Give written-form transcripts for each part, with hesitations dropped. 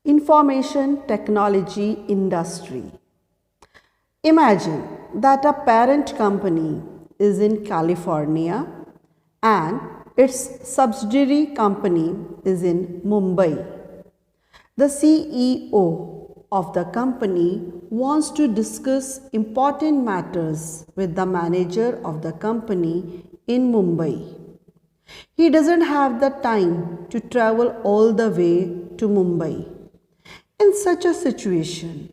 Information technology industry. Imagine that a parent company is in California and its subsidiary company is in Mumbai. The CEO of the company wants to discuss important matters with the manager of the company in Mumbai. He doesn't have the time to travel all the way to Mumbai. In such a situation,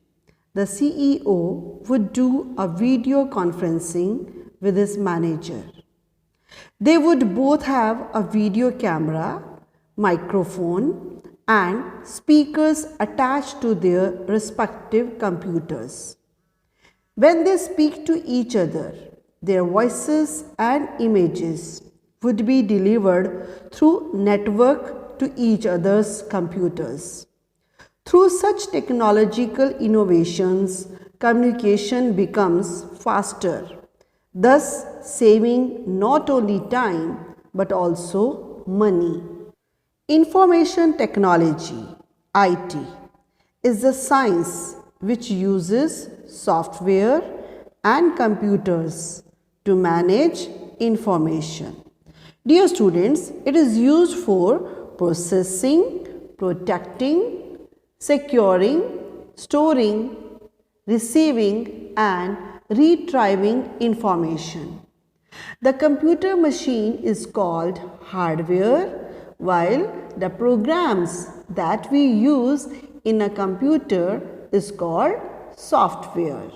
the CEO would do a video conferencing with his manager. They would both have a video camera, microphone, and speakers attached to their respective computers. When they speak to each other, their voices and images would be delivered through network to each other's computers. Through such technological innovations, communication becomes faster, thus saving not only time but also money. Information technology (IT) is the science which uses software and computers to manage information. Dear students, it is used for processing, protecting, securing, storing, receiving and retrieving information. The computer machine is called hardware, while the programs that we use in a computer is called software.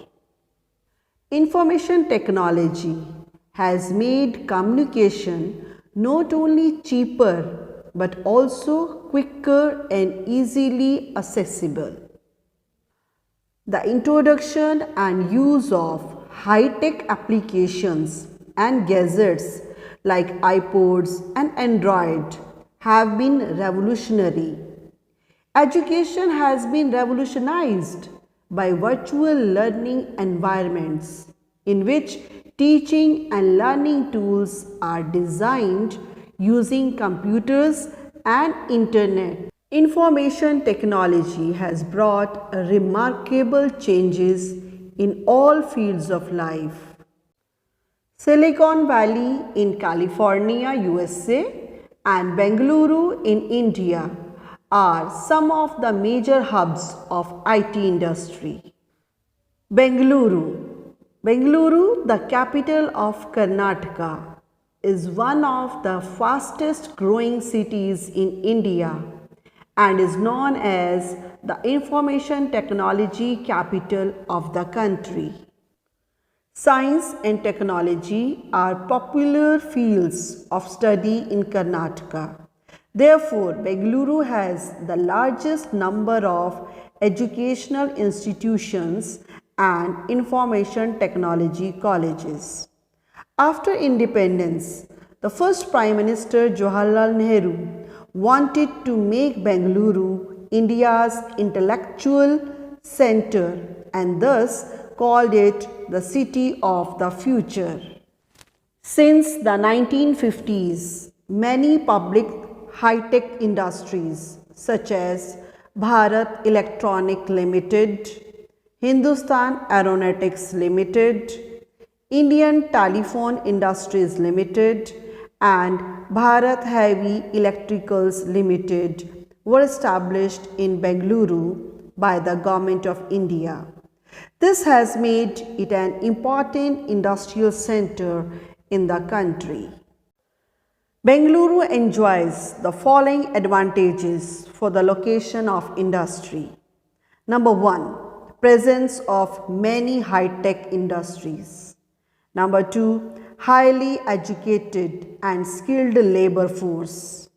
Information technology has made communication not only cheaper but also quicker and easily accessible. The introduction and use of high-tech applications and gadgets like iPods and Android have been revolutionary. Education has been revolutionized by virtual learning environments in which teaching and learning tools are designed using computers and internet. Information technology has brought remarkable changes in all fields of life. Silicon Valley in California, USA and Bengaluru in India are some of the major hubs of IT industry. Bengaluru, the capital of Karnataka, is one of the fastest growing cities in India and is known as the information technology capital of the country. Science and technology are popular fields of study in Karnataka. Therefore, Bengaluru has the largest number of educational institutions and information technology colleges. After independence, the first Prime Minister Jawaharlal Nehru wanted to make Bengaluru India's intellectual center and thus called it the city of the future. Since the 1950s, many public high-tech industries such as Bharat Electronics Limited, Hindustan Aeronautics Limited, Indian Telephone Industries Limited and Bharat Heavy Electricals Limited were established in Bengaluru by the Government of India. This has made it an important industrial center in the country. Bengaluru enjoys the following advantages for the location of industry. Number 1, presence of many high-tech industries. Number 2, highly educated and skilled labor force.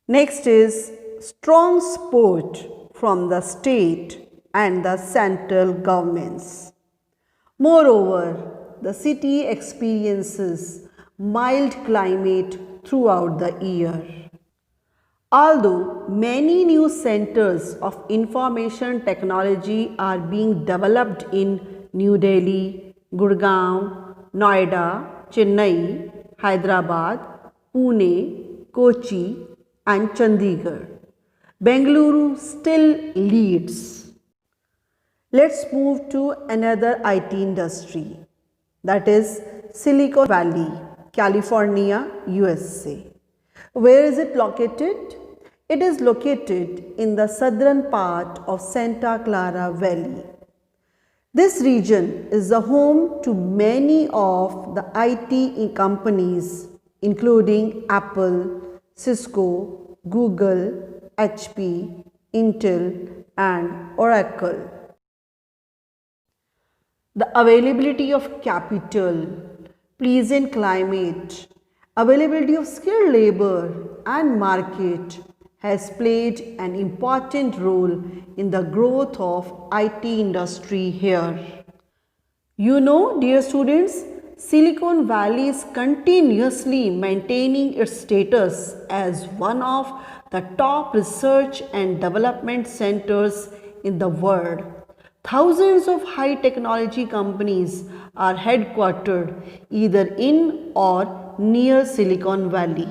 Next is strong support from the state and the central governments. Moreover, the city experiences mild climate throughout the year. Although many new centers of information technology are being developed in New Delhi, Gurgaon, Noida, Chennai, Hyderabad, Pune, Kochi and Chandigarh, Bengaluru still leads. Let's move to another IT industry, that is Silicon Valley, California, USA. Where is it located? It is located in the southern part of Santa Clara Valley. This region is the home to many of the IT companies including Apple, Cisco, Google, HP, Intel and Oracle. The availability of capital, pleasant climate, availability of skilled labor and market has played an important role in the growth of IT industry here. You know, dear students, Silicon Valley is continuously maintaining its status as one of the top research and development centers in the world. Thousands of high technology companies are headquartered either in or near Silicon Valley.